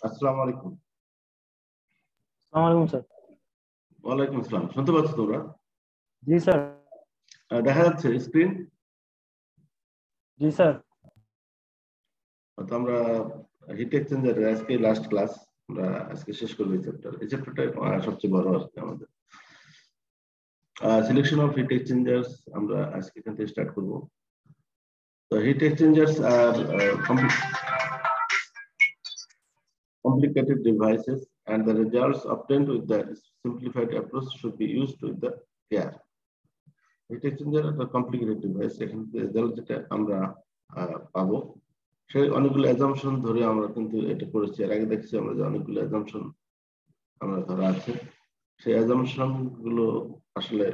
আসসালামু আলাইকুম। আসসালামু আলাইকুম স্যার। ওয়ালাইকুম আসসালাম। শুনতে পাচ্ছ তোমরা? জি স্যার। দেখা যাচ্ছে স্ক্রিন? জি স্যার। তো আমরা হিট এক্সচেঞ্জারের আজকে লাস্ট ক্লাস, আমরা আজকে শেষ করবো এই চ্যাপ্টার। এই চ্যাপ্টারটা সবচেয়ে বড় আজকে আমাদের। সিলেকশন অফ হিট এক্সচেঞ্জার্স আমরা আজকে এখান থেকে স্টার্ট করবো। তো হিট এক্সচেঞ্জার্স আর complicated devices, and the results obtained with the simplified approach should be used with the care. Hit exchanger একটা কমপ্লিকেটেড ডিভাইস, এখান থেকে রেজাল্ট যেটা আমরা পাবো সেই অনেকগুলো অ্যাজাম্পশন ধরে আমরা কিন্তু এটা করেছি। এর আগে দেখছি আমরা যে অনেকগুলো অ্যাজাম্পশন আমরা ধরা আছে, সেই অ্যাজাম্পশন গুলো আসলে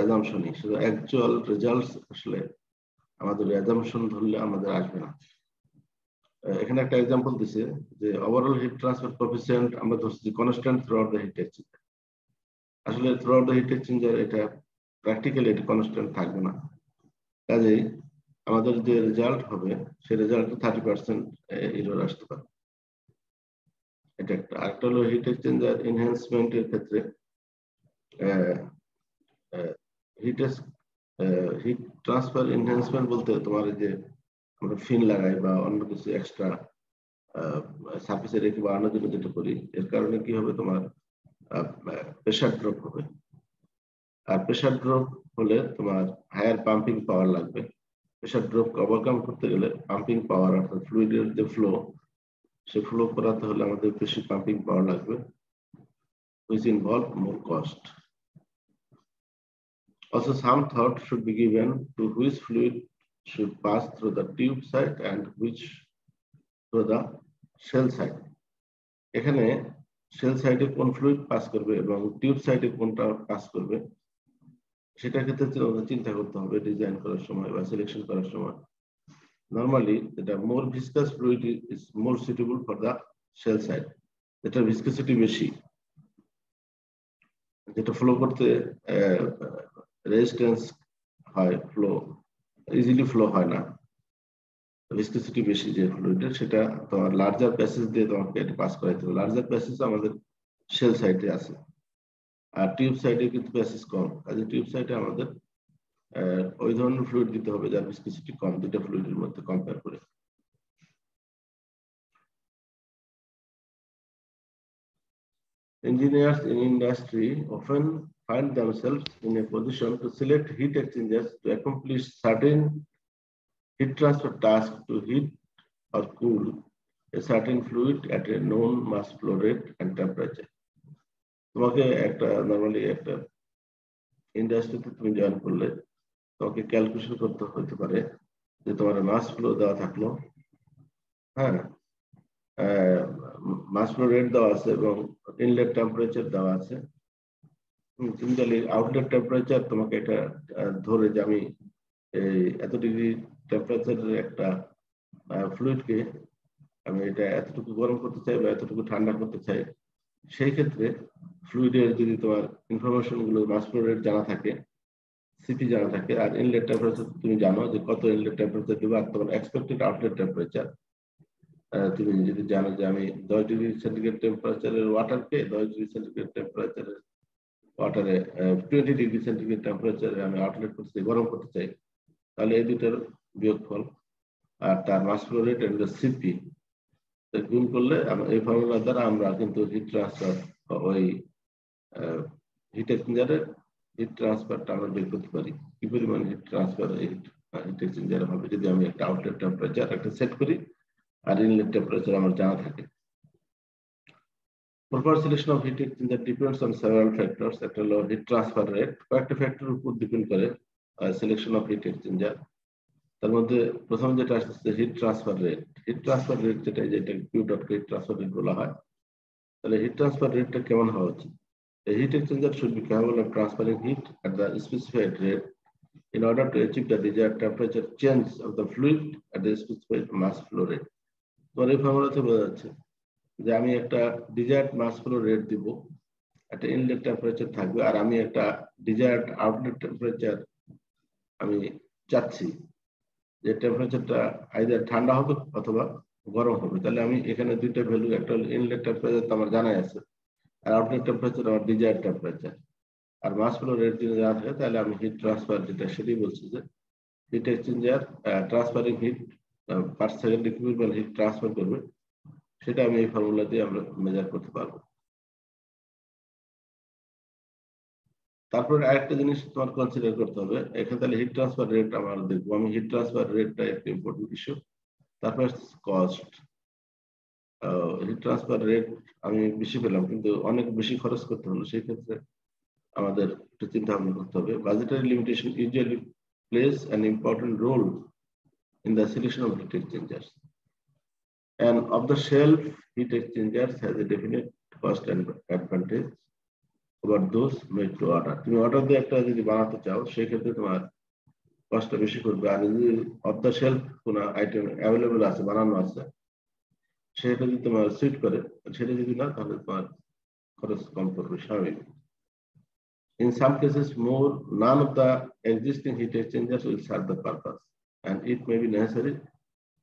অ্যাজাম্পশনই, শুধু অ্যাকচুয়াল রেজাল্টস আসলে আমাদের অ্যাজাম্পশন ধরলে আমাদের আসবে না। এখানে একটা এক্সাম্পল দিছে যে ওভারঅল হিট ট্রান্সফার কোএফিসিয়েন্ট আমরা ধরছি constant throughout the heat exchanger. আসলে থ্রুআউট দ্য হিট এক্সচেঞ্জার এটা প্র্যাকটিক্যালি এটা কনস্ট্যান্ট থাকবে না। কাজেই আমাদের যে রেজাল্ট হবে সেই রেজাল্টে 30% এরর আসতে পারে। এটা একটা। আরেকটা হলো হিট এক্সচেঞ্জার এনহ্যান্সমেন্টের ক্ষেত্রে হিট ট্রান্সফার এনহ্যান্সমেন্ট বলতে তোমার যে আমরা ফিন লাগাই বা অন্য কিছু এক্সট্রা সার্ফেসে রেখে বাড়ানোর জন্য যেটা করি, এর কারণে কি হবে, তোমার প্রেশার ড্রপ হবে। আর প্রেশার ড্রপ হলে তোমার হায়ার পাম্পিং পাওয়ার লাগবে। প্রেশার ড্রপ ওভারকাম করতে গেলে পাম্পিং পাওয়ার অর্থাৎ ফ্লুইডের যে ফ্লো, সে ফ্লো করাতে হলে আমাদের বেশি পাম্পিং পাওয়ার লাগবে, which involve more cost. Also, some thought should be given to which fluid should pass through the tube side and which through the shell side. এখানে শেল সাইডে কোন ফ্লুইড পাস করবে এবং টিউব সাইডে কোনটা পাস করবে সেটার ক্ষেত্রে চিন্তা করতে হবে ডিজাইন করার সময় বা সিলেকশন করার সময়। নরমালি এটা more viscous fluid is more suitable for the shell side, যেটা ভিসকাসিটি বেশি, যেটা ফ্লো করতে রেজিস্ট্যান্স হয়, ফ্লো ইজিলি ফ্লো হয় না, ভিসকাসিটি বেশি যে ফ্লুইডের, সেটা তোমার লার্জার প্যাসেজ দিয়ে তোমাকে এটা পাস করাইতে হবে। লার্জার প্যাসেজ আমাদের শেল সাইডে আছে, আর টিউব সাইডে কিন্তু প্যাসেজ কম, কাজে টিউব সাইডে আমাদের ওই ধরনের ফ্লুইড দিতে হবে যার ভিসকাসিটি কম, দুটো ফ্লুইডের মধ্যে কম্পেয়ার করে। Engineers in industry often find themselves in a position to select heat exchangers to accomplish certain heat transfer tasks to heat or cool a certain fluid at a known mass flow rate and temperature. তোমাকে একটা normally একটা ইন্ডাস্ট্রিতে তুমি join করলে তোমাকে calculation করতে হতে পারে যে তোমার মাস ফ্লো দেওয়া থাকলো, হ্যাঁ, মাস ফ্লো রেট দেওয়া আছে এবং ইনলেট টেম্পারেচার দেওয়া আছে। সিমিলারলি আউটলেট টেম্পারেচার তোমাকে এটা ধরে যে আমি এই এত ডিগ্রি টেম্পারেচারের একটা ফ্লুইডকে আমি এটা এতটুকু গরম করতে চাই বা এতটুকু ঠান্ডা করতে চাই, সেই ক্ষেত্রে ফ্লুইডের যদি তোমার ইনফরমেশন গুলো মাস ফ্লো রেট জানা থাকে, সিপি জানা থাকে, আর ইনলেট টেম্পারেচার তুমি জানো যে কত ইনলেট টেম্পারেচার দেবো, আর তোমার এক্সপেক্টেড আউটলেট টেম্পারেচার তুমি যদি জানো যে আমি 10 ডিগ্রি সেন্টিগ্রেড টেম্পারেচারের ওয়াটারকে 10 ডিগ্রি সেন্টিগ্রেড টেম্পারেচারের ওয়াটারে 20 ডিগ্রি সেন্টিগ্রেড টেম্পারেচারে আমি আউটলেট করতে চাই, গরম করতে চাই, তাহলে এই দুটার বিয়োগফল আর তার mass flow rate and CP গুণ করলে এই ফর্মুলা দ্বারা আমরা কিন্তু হিট ট্রান্সফার ওই হিট এক্সচেঞ্জারের হিট ট্রান্সফারটা আমরা বের করতে পারি, কি পরিমাণ হিট ট্রান্সফার হিট এক্সচেঞ্জারে হবে যদি আমি একটা আউটলেট টেম্পারেচার একটা সেট করি আর ইনলেট টেম্পারেচার আমার জানা থাকে। Proper selection of heat exchanger depends on several factors. একটা হলো হিট ট্রান্সফার রেট, কয়েকটা ফ্যাক্টরের উপর ডিপেন্ড করে সিলেকশন অফ হিট এক্সচেঞ্জার। তার মধ্যে প্রথম যেটা আসছে heat transfer rate. Heat transfer rate যেটা Q dot heat transfer rate বলা হয়, তাহলে হিট ট্রান্সফার রেটটা কেমন হওয়া উচিত? A heat exchanger should be capable of transferring heat at the specified rate in order to achieve the desired temperature change of the fluid at the specified mass flow rate. তোমার এই ফর্মুলাতে বোঝা যাচ্ছে যে আমি একটা ডিজায়ার্ড মাস flow rate দিব, একটা inlet temperature থাকবে, আর আমি একটা ডিজায়ার্ড আউটলেট টেম্পারেচার আমি চাচ্ছি যে টেম্পারেচারটা আইদার ঠান্ডা হবে অথবা গরম হবে, তাহলে আমি এখানে দুইটা ভ্যালু, একটা হলো ইনলেট টেম্পারেচার তো আমার জানাই আছে, আর আউটলেট টেম্পারেচার আমার ডিজায়ার টেম্পারেচার। আর মাস ফ্লো রেট যদি জানা থাকে তাহলে আমি হিট ট্রান্সফার যেটা সেটাই বলছি যে heat exchanger transferring heat per second equivalent heat transfer করবে, সেটা আমি এই ফর্মুলা দিয়ে আমরা মেজার করতে পারবো। তারপরে আরেকটা জিনিস তোমার কনসিডার করতে হবে, এখানে তাহলে হিট ট্রান্সফার রেট আমরা দেখবো, আমি হিট ট্রান্সফার রেটটা একটা ইম্পর্টেন্ট ইস্যু। তারপরে কস্ট, হিট ট্রান্সফার রেট আমি বেশি পেলাম কিন্তু অনেক বেশি খরচ করতে হলো, সেই ক্ষেত্রে আমাদের একটু চিন্তা ভাবনা করতে হবে। Budgetary limitation usually plays an important role in the selection of heat exchangers. And off-the-shelf heat exchangers has a definite cost and advantage over those made to order. তুমি অর্ডার দিয়ে একটা যদি বানাতে চাও সেই ক্ষেত্রে তোমার কস্টটা বেশি করবে, আর যদি অফ দ্য শেলফ কোনো আইটেম অ্যাভেলেবল আছে, বানানো আছে, সেটা যদি তোমার সুইট করে, সেটা যদি না, তাহলে তোমার খরচ কম করবে স্বাভাবিক। In some cases, none of the existing heat exchangers will serve the purpose, and it may be necessary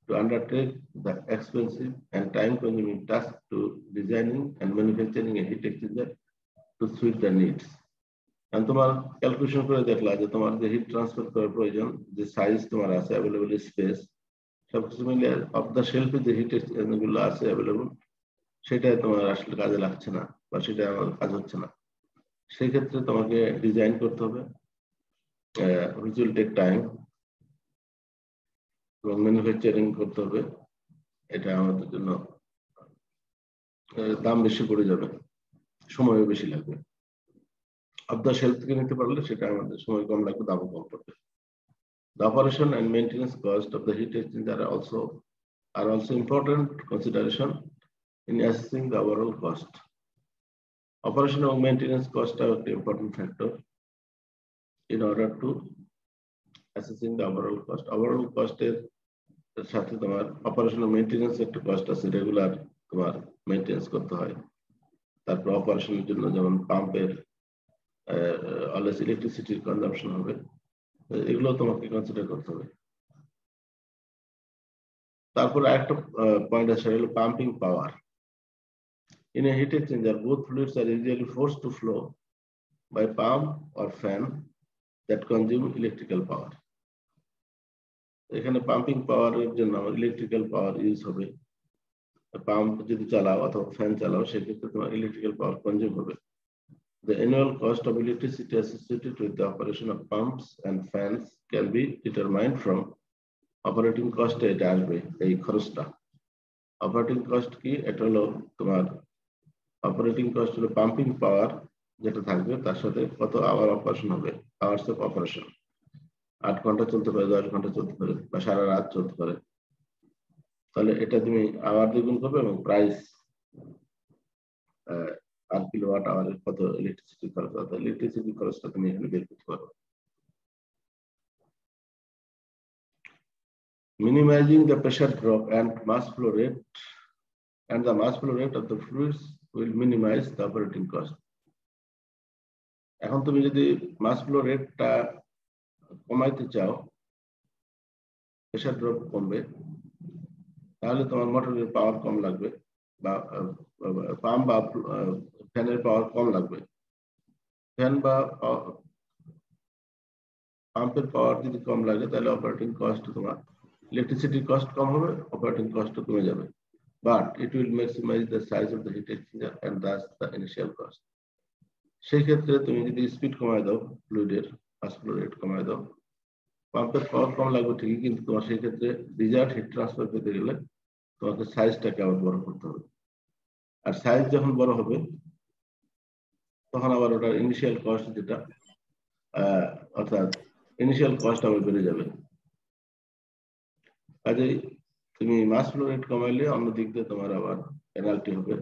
to undertake the expensive and time-consuming task to designing and manufacturing a heat exchanger to suit the needs. And তোমার calculation করে দেখলা যে তোমার যে heat transfer করার প্রয়োজন, যে size তোমার আছে, অ্যাভেলেবল স্পেস, সবকিছু মিলে অফ দ্য শেলফে যে হিট এক্সচেঞ্জার গুলো আছে অ্যাভেলেবল, সেটা তোমার আসলে কাজে লাগছে না বা সেটা আমার কাজ হচ্ছে না। সেই ক্ষেত্রে তোমাকে ডিজাইন করতে হবে, which will take time, এবং ম্যানুফ্যাকচারিং করতে হবে, এটা আমাদের জন্য দাম বেশি পড়ে যাবে, সময়ও বেশি লাগবে। অফ দ্য শেলফ থেকে নিতে পারলে সেটা আমাদের সময় কম লাগবে, দামও কম পড়বে। The operation and maintenance cost of the heat exchanger are also important consideration in assessing the overall cost. Operation and maintenance cost are an important factor in order to assessing the overall cost. Overall cost এর সাথে তোমার operation ও maintenance একটা cost আছে, regular তোমার maintenance করতে হয়। তারপর অপারেশনের জন্য যেমন পাম্পের অলওয়েজ ইলেকট্রিসিটির কনজাম্পশন হবে, এগুলো তোমাকে কনসিডার করতে হবে। তারপর আরেকটা পয়েন্ট আছে, হলো pumping power. In a heat exchanger, both fluids are usually forced to flow by pump or fan that consume electrical power. এখানে পাম্পিং পাওয়ারের জন্য আমার ইলেকট্রিক্যাল পাওয়ার ইউজ হবে। পাম্প যদি চালাও অথবা ফ্যান চালাও, সেক্ষেত্রে তোমার ইলেকট্রিক্যাল পাওয়ার কনজিউম হবে। The annual cost of electricity associated with the operation of pumps and fans can be determined from operating cost. এটা আসবে এই খরচটা। অপারেটিং কস্ট কি? এটা হলো তোমার অপারেটিং কস্ট হলো পাম্পিং পাওয়ার যেটা থাকবে, তার সাথে কত আওয়ার অপারেশন হবে, আওয়ার্স অফ অপারেশন। 8 ঘন্টা চলতে পারে, 10 ঘন্টা চলতে পারে, বা সারা রাত চলতে পারে। তাহলে এটা তুমি আওয়ার দ্বিগুণ করবে এবং প্রাইস আর কিলোওয়াট আওয়ারের কত ইলেকট্রিসিটি খরচ, অর্থাৎ ইলেকট্রিসিটি খরচটা তুমি এখানে বের করতে পারো। Minimizing the pressure drop and mass flow rate and the mass flow rate of the fluids will minimize the operating cost. এখন তুমি যদি মাস ফ্লো রেটটা কমাইতে চাও, প্রেসার ড্রপ কমবে, তাহলে তোমার মোটরের পাওয়ার কম লাগবে, বা পাম্প বা ফ্যানের পাওয়ার কম লাগবে। ফ্যান বা পাম্পের পাওয়ার যদি কম লাগে, তাহলে অপারেটিং কস্ট, তোমার ইলেকট্রিসিটির কস্ট কম হবে, অপারেটিং কস্ট কমে যাবে। But it will maximise the size of the heat exchanger and thus the initial cost. সেই ক্ষেত্রে তুমি যদি স্পিড কমায় দাও, ফ্লুইডের মাস ফ্লো রেট কমায় দাও, পাম্পের পাওয়ার কম লাগবে ঠিকই, কিন্তু তোমার সেই ক্ষেত্রে ডিজায়ার্ড হিট ট্রান্সফার পেতে গেলে তোমাকে সাইজটাকে আবার বড় করতে হবে। আর সাইজ যখন বড় হবে, তখন আবার ওটার ইনিশিয়াল কস্ট যেটা, অর্থাৎ ইনিশিয়াল কস্ট আবার বেড়ে যাবে। কাজেই তুমি মাস ফ্লো রেট কমাইলে অন্য দিক দিয়ে তোমার আবার পেনাল্টি হবে,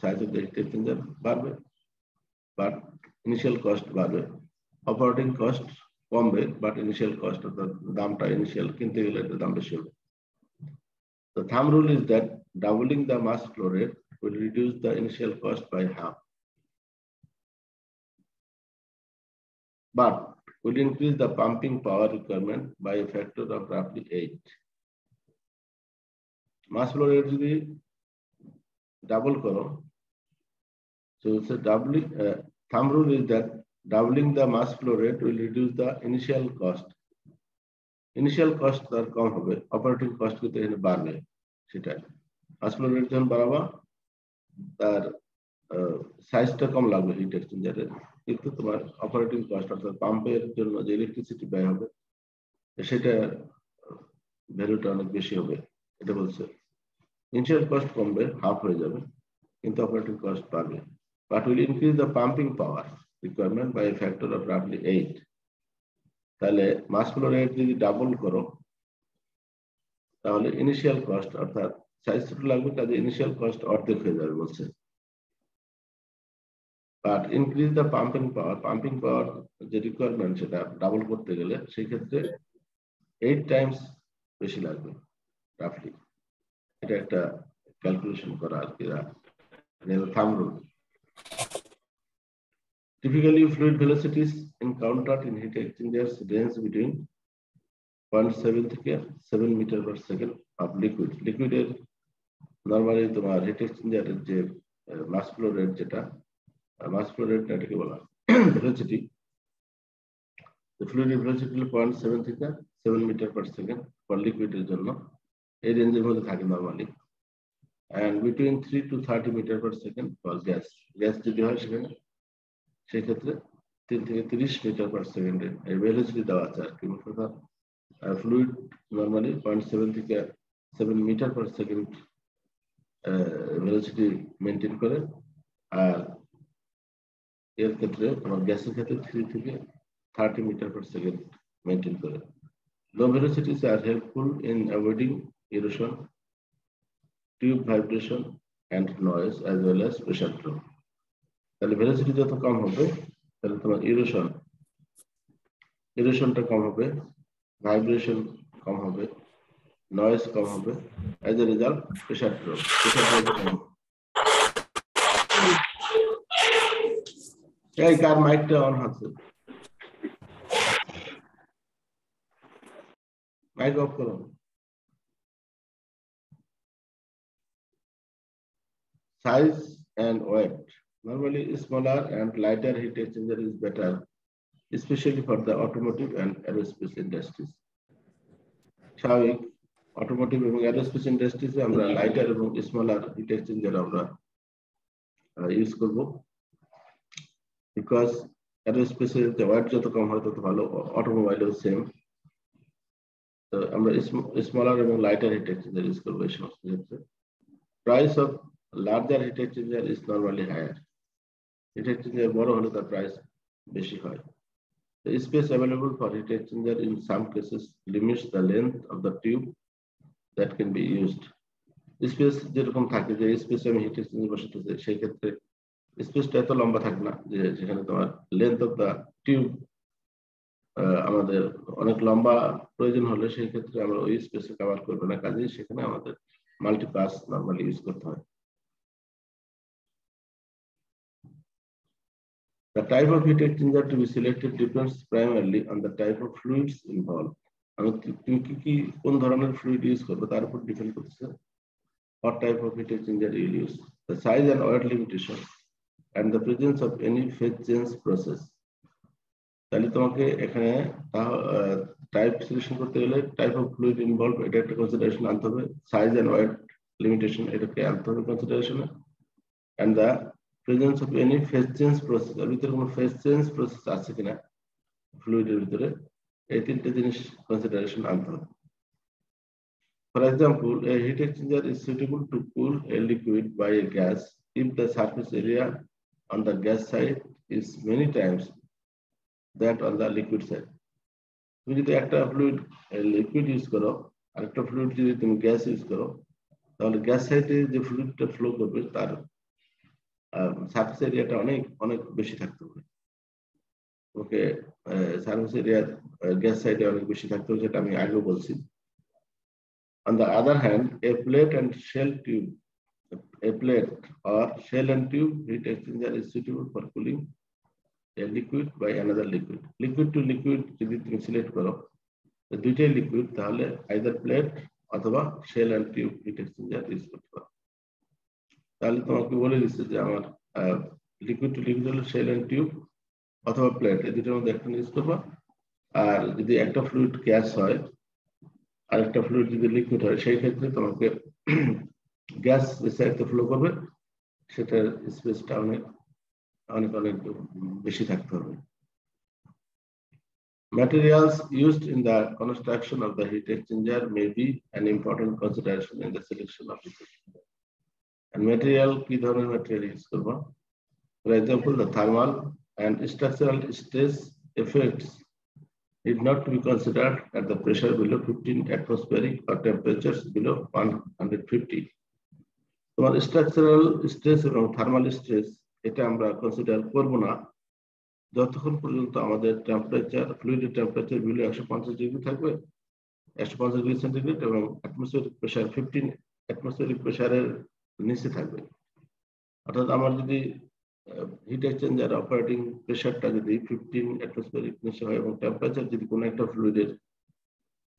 size of the heat exchanger বাড়বে, বাট ইনিশিয়াল কস্ট বাড়বে। অপারেটিং কস্ট কমবে, বাট ইনিশিয়াল কস্ট, অর্থাৎ দামটা ইনিশিয়াল কিনতে গেলে দাম বেশি হবে। The thumb rule is that doubling the mass flow rate will reduce the initial cost by half, but will increase the pumping power requirement by a factor of roughly 8. Mass flow rate যদি double করো, so it's a doubling thumb rule is that doubling the mass flow rate will reduce the initial cost. Initial cost তার কম হবে, operating cost কিন্তু এখানে বাড়বে। সেটা মাস flow rate যখন বাড়াবা তার সাইজটা কম লাগবে হিট এক্সচেঞ্জারের, কিন্তু তোমার অপারেটিং কস্ট অর্থাৎ পাম্পের জন্য যে ইলেকট্রিসিটি ব্যয় হবে সেটা ভ্যালুটা অনেক বেশি হবে। এটা বলছে ইনিশিয়াল কস্ট কমবে, হাফ হয়ে যাবে, কিন্তু অপারেটিং কস্ট বাড়বে, but will increase the pumping power requirement by a factor of roughly 8. তাহলে মাস ফ্লো রেট যদি ডাবল করো তাহলে ইনিশিয়াল কস্ট অর্থাৎ সাইজ ছোট লাগবে, কাজে ইনিশিয়াল কস্ট অর্ধেক হয়ে যাবে বলছে। বাট ইনক্রিজ দ্য পাম্পিং পাওয়ার যে রিকোয়ারমেন্ট সেটা ডাবল করতে গেলে সেই ক্ষেত্রে 8 টাইমস বেশি লাগবে রাফলি। এটা একটা ক্যালকুলেশন করা আর কি, thumb rule. Typically, fluid velocities encountered in heat exchangers range between 0.7 থেকে 7 metre per second of liquid. লিকুইডের নর্মালি তোমার হিট এক্সচেঞ্জারের যে মাস ফ্লো রেট, যেটা মাস ফ্লো রেট এটাকে বলা ভেলোসিটি, ফ্লুইড ভেলোসিটি 0.7 থেকে 7 মিটার পার সেকেন্ড ফর লিকুইডের জন্য, এই রেঞ্জের মধ্যে থাকে normally, and between 3 to 30 metre per second for gas. Gas যদি হয় সেখানে সেই ক্ষেত্রে 3 থেকে 30 মিটার পার সেকেন্ডে এই ভেলোসিটি দেওয়া আছে আর কি। ফ্লুইড নর্মালি 0.7 থেকে 7 metre per second velocity maintain করে, আর এর ক্ষেত্রে তোমার গ্যাসের ক্ষেত্রে 3 থেকে 30 মিটার পার সেকেন্ড মেনটেন করে। Low velocities are helpful in avoiding erosion, tube vibration and noise as well as pressure drop. তাহলে ভেলোসিটি যত কম হবে তাহলে তোমার ইরোশনটা কম হবে, ভাইব্রেশন কম হবে, নয়েজ কম হবে, as a result pressure drop কম হবে। এই কার মাইকটা অন আছে? মাইক অফ করো। Size and weight. Normally, smaller and lighter heat exchanger is better, especially for the automotive and aerospace industries. স্বাভাবিক অটোমোটিভ এবং এরোস্পেস ইন্ডাস্ট্রিজে আমরা লাইটার এবং স্মলার হিট এক্সচেঞ্জার আমরা ইউজ করব, বিকজ এরোস্পেসের যে ওয়েট যত কম হয় তত ভালো, অটোমোবাইলেও সেম। তো আমরা স্মলার এবং লাইটার হিট এক্সচেঞ্জার ইউজ করবো এই সমস্ত ক্ষেত্রে। Price of larger heat exchanger is normally higher. Heat exchanger বড় হলে তার প্রাইস বেশি হয়। The space available for heat exchanger in some cases limits the length of the tube that can be used. Space যেরকম থাকে, যে স্পেসে আমি হিট এক্সচেঞ্জার বসাতেছি সেই ক্ষেত্রে স্পেসটা এত লম্বা থাকে না, যে যেখানে তোমার লেন্থ অফ দা টিউব আমাদের অনেক লম্বা প্রয়োজন হলে সেই ক্ষেত্রে আমরা ওই স্পেসে কভার করবো না, কাজেই সেখানে আমাদের মাল্টিপাস নরমালি ইউজ করতে হয়। The type of heat exchanger to be selected depends primarily on the type of fluids involved. তুমি কি কোন ধরনের ফ্লুইড ইউজ করবে তার উপর ডিপেন্ড করছে what type of heat exchanger you use, the size and weight limitation, and the presence of any phase change process. তাহলে তোমাকে এখানে টাইপ সিলেকশন করতে গেলে টাইপ অফ ফ্লুইড ইনভলভ এটা একটা কনসিডারেশন আনতে হবে, সাইজ এন্ড ওয়েট লিমিটেশন এটাকে আনতে হবে কনসিডারেশনে, and the presence of any phase change process, এর ভিতরে কোনো ফেজ চেঞ্জ প্রসেস আছে কিনা ফ্লুইডের ভিতরে, এই তিনটে জিনিস কনসিডারেশন আনতে হবে। For example, a heat exchanger is suitable to cool a liquid by a gas if the surface area on the gas side is many times that on the liquid side. তুমি যদি একটা fluid liquid use করো আর একটা fluid যদি তুমি gas use করো, তাহলে gas সাইডে যে ফ্লুইডটা ফ্লো করবে তার সারফেস এরিয়াটা অনেক অনেক বেশি থাকতে হবে। ওকে, সারফেস এরিয়া গ্যাস সাইডে অনেক বেশি থাকতে হবে, যেটা আমি আগেও বলছি। On the other hand, a plate and shell tube, a plate or shell and tube heat exchanger is suitable for cooling a liquid by another liquid. Liquid to liquid যদি তুমি সিলেক্ট করো দুইটাই লিকুইড, তাহলে either plate অথবা shell and tube heat exchanger use করতে পারো। তাহলে তোমাকে বলে দিচ্ছে যে আমার লিকুইড টু লিকুইড হলো শেল অ্যান্ড টিউব অথবা প্লেট, এই দুটোর মধ্যে একটা ইউজ করবা। আর যদি একটা ফ্লুইড গ্যাস হয় আর একটা ফ্লুইড যদি লিকুইড হয়, সেই ক্ষেত্রে তোমাকে গ্যাস যে সাইডে ফ্লো করবে সেটার স্পেসটা অনেক অনেক অনেক বেশি থাকতে হবে। Materials used in the construction of the heat exchanger may be an important consideration in the selection of heat exchanger. And material কি ধরনের material use করব? For example, the thermal and structural stress effects need not to be considered at the pressure below 15 atmospheric or temperatures below 150. তোমার structural stress এবং thermal stress এটা আমরা consider করব না যতক্ষণ পর্যন্ত আমাদের টেম্পারেচার ফ্লুইডের টেম্পারেচার বিলো 150 ডিগ্রি থাকবে, 150 ডিগ্রি সেন্টিগ্রেড, এবং অ্যাটমসফিয়ারিক প্রেসার 15 অ্যাটমসফিয়ারিক প্রেসারের নিচে থাকবে। অর্থাৎ আমার যদি হিট এক্সচেঞ্জার অপারেটিং প্রেসারটা যদি 15 অ্যাটমসফিয়ারিক নিচে হয় এবং টেম্পারেচার যদি কোনো একটা ফ্লুইডের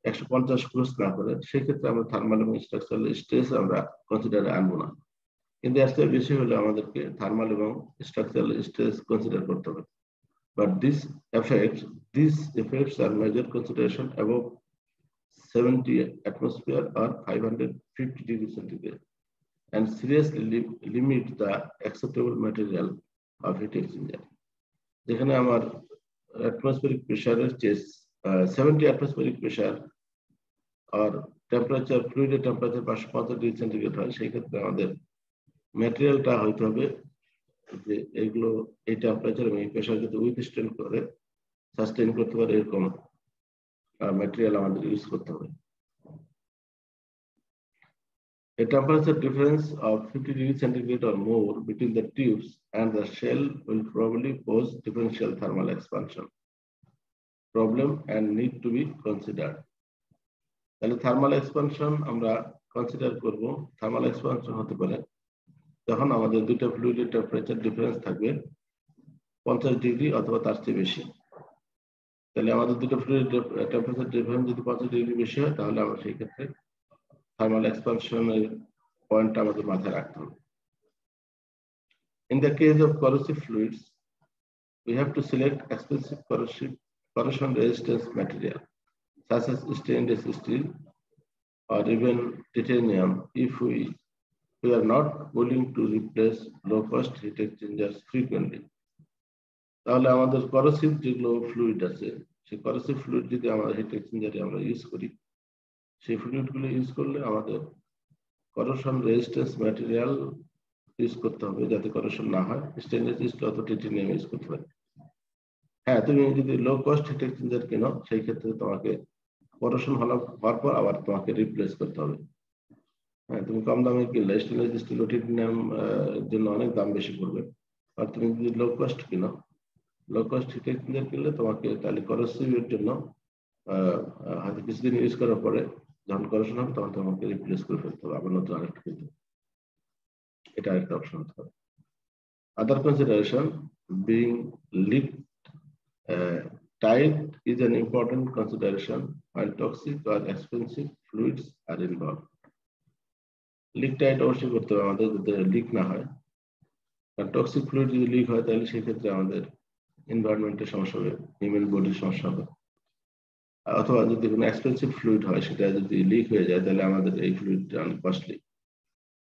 150 ক্রস না করে, সেক্ষেত্রে আমরা থার্মাল এবং স্ট্রাকচারাল স্ট্রেস আমরা কনসিডারে আনবো না। কিন্তু এর চেয়ে বেশি হলে আমাদেরকে থার্মাল এবং স্ট্রাকচারাল স্ট্রেস কনসিডার করতে হবে। But these effects are major consideration above 70 atmosphere or 550 degrees centigrade and seriously limit the acceptable material of heat exchanger. যেখানে আমার atmospheric pressure চেয়ে 70 atmospheric pressure or temperature fluid temperature 550 degree centigrade হয়, সেই ক্ষেত্রে আমাদের ম্যাটেরিয়ালটা হইতে হবে যে এগুলো এই টেম্পারেচার এবং এই প্রেসারকে উইথস্ট্যান্ড করে সাস্টেইন করতে পারে এরকম ম্যাটেরিয়াল আমাদের ইউজ করতে হবে। A temperature difference of 50 degrees centigrade or more between the tubes and the shell will probably pose differential thermal expansion problem and need to be considered. তাহলে থার্মাল এক্সপানশন আমরা consider করব। Thermal expansion হতে পারে যখন আমাদের দুটো ফ্লুইডের temperature difference থাকবে 50 degree অথবা তার চেয়ে বেশি। তাহলে আমাদের দুটো ফ্লুইড টেম্পারেচার ডিফারেন্স যদি 50 ডিগ্রি বেশি হয়, তাহলে আমরা সেই ক্ষেত্রে থার্মাল এক্সপানশনের পয়েন্টটা আমাদের মাথায় রাখতে হবে। In the case of corrosive fluids, we have to select expensive corrosion resistance material such as stainless steel or even titanium if we are not willing to replace low-cost heat exchangers frequently. তাহলে আমাদের corrosive যেগুলো fluid আছে, সেই corrosive fluid যদি আমরা hit এক্সচেঞ্জারে আমরা use করি, সেই ফ্লুইডগুলো ইউজ করলে আমাদের করোশন রেজিস্ট্যান্স ম্যাটেরিয়াল ইউজ করতে হবে যাতে করোশন না হয়। স্টেনলেস স্টিল অথবা টাইটানিয়াম ইউজ করতে পারি। হ্যাঁ, তুমি যদি লো কস্ট হিট এক্সচেঞ্জার কেনো, সেই ক্ষেত্রে তোমাকে করোশন হওয়ার পর আবার তোমাকে রিপ্লেস করতে হবে। হ্যাঁ, তুমি কম দামে কিনলে স্টেনলেস স্টিল ও টাইটানিয়াম জন্য অনেক দাম বেশি পড়বে। আর তুমি যদি লো কস্ট কিনো, লো কস্ট হিট এক্সচেঞ্জার কিনলে তোমাকে তাহলে করোসিভের জন্য হয়তো কিছুদিন ইউজ করার পরে যখন করোশন হবে তখন তোমাকে রিপ্লেস করে ফেলতে হবে, আবার নতুন আরেকটা কিনতে হবে। এটা একটা অপশন হতে পারে। Other consideration, being leak tight is an important consideration while toxic or expensive fluids are involved. Leak tight অবশ্যই করতে হবে আমাদের যাতে লিক না হয়, কারণ টক্সিক ফ্লুইড যদি লিক হয় তাহলে সেই ক্ষেত্রে আমাদের এনভায়রনমেন্টের সমস্যা হবে, হিউম্যান বডির সমস্যা হবে। অথবা যদি কোনো এক্সপেন্সিভ ফ্লুইড হয়, সেটা যদি লিক হয়ে যায় তাহলে আমাদের এই ফ্লুইডটা অনেক কস্টলি,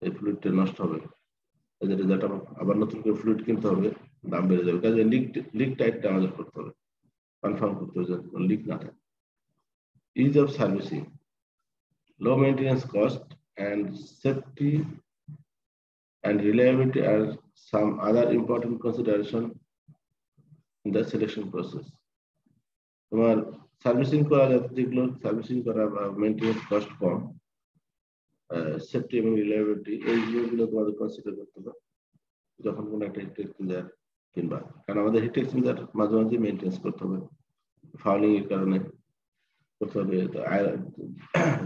এই ফ্লুইডটা নষ্ট হবে, যেটা আবার নতুন করে ফ্লুইড কিনতে হবে, দাম বেড়ে যাবে। কাজে লিক টাইটটা আমাদের করতে হবে, কনফার্ম করতে হবে যাতে কোনো লিক না থাকে। Is of servicing, low maintenance cost and safety and reliability are some other important consideration in the selection process. তোমার সার্ভিসিং করা যাতে যেগুলো সার্ভিসিং করা বা মেইনটেনেন্স কস্ট কম, সেফটি এবং রিলায়েবিলিটি, এই জিনিসগুলো তোমাদের কনসিডার করতে হবে যখন কোনো একটা হিট এক্সচেঞ্জার কিনবা। কারণ আমাদের হিট এক্সচেঞ্জার মাঝে মাঝে মেইনটেনেন্স করতে হবে, ফাউলিং এর কারণে করতে হবে,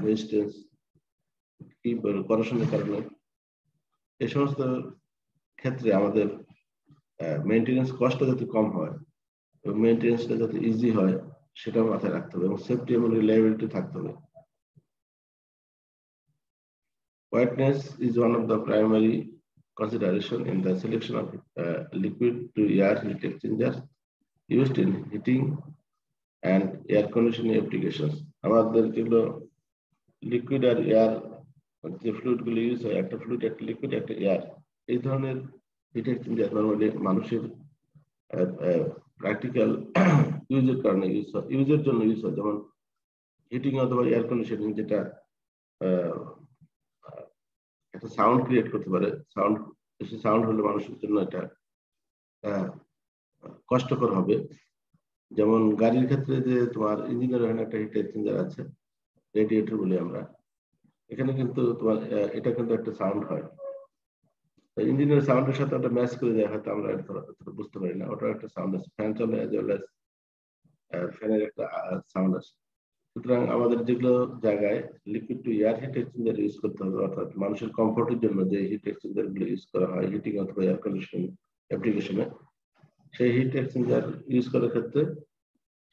রেজিস্ট্যান্স কি করোশনের কারণে। এই সমস্ত ক্ষেত্রে আমাদের মেইনটেনেন্স কস্টটা যাতে কম হয় এবং মেইনটেনেন্সটা যাতে ইজি হয় সেটা মাথায় রাখতে হবে, এবং সেফটি এবং রিলায়েবিলিটি থাকতে হবে। Whiteness is one of the primary consideration in the selection of liquid to air heat exchangers used in heating and air conditioning applications. আমাদের যেগুলো লিকুইড আর এয়ার যে ফ্লুইড গুলো ইউজ হয়, একটা ফ্লুইড, একটা লিকুইড, একটা এয়ার, এই ধরনের হিট এক্সচেঞ্জার নরমালি মানুষের প্র্যাকটিক্যাল ইউজের কারণে ইউজের জন্য ইউজ হয়, যেমন হিটিং অথবা এয়ার কন্ডিশনিং, যেটা একটা সাউন্ড ক্রিয়েট করতে পারে। সাউন্ড হলে মানুষের জন্য এটা কষ্টকর হবে। যেমন গাড়ির ক্ষেত্রে যে তোমার ইঞ্জিনের ওখানে একটা হিট এক্সচেঞ্জার আছে, রেডিয়েটর বলি আমরা, এখানে কিন্তু তোমার এটা কিন্তু একটা সাউন্ড হয়। ইঞ্জিনের সাউন্ডের সাথে ওটা ম্যাচ করে যায়, হয়তো আমরা বুঝতে পারি না, ওটার একটা সাউন্ড আছে। ফ্যান চলে অ্যাজ ওয়েল অ্যাজ ফ্যানের একটা সাউন্ড আছে। সুতরাং আমাদের যেগুলো জায়গায় liquid to air hit exchanger use করতে হবে, অর্থাৎ মানুষের কমফোর্টের জন্য যে হিট এক্সচেঞ্জার গুলো ইউজ করা হয় হিটিং অথবা এয়ার কন্ডিশনিং অ্যাপ্লিকেশনে, সেই হিট এক্সচেঞ্জার ইউজ করার ক্ষেত্রে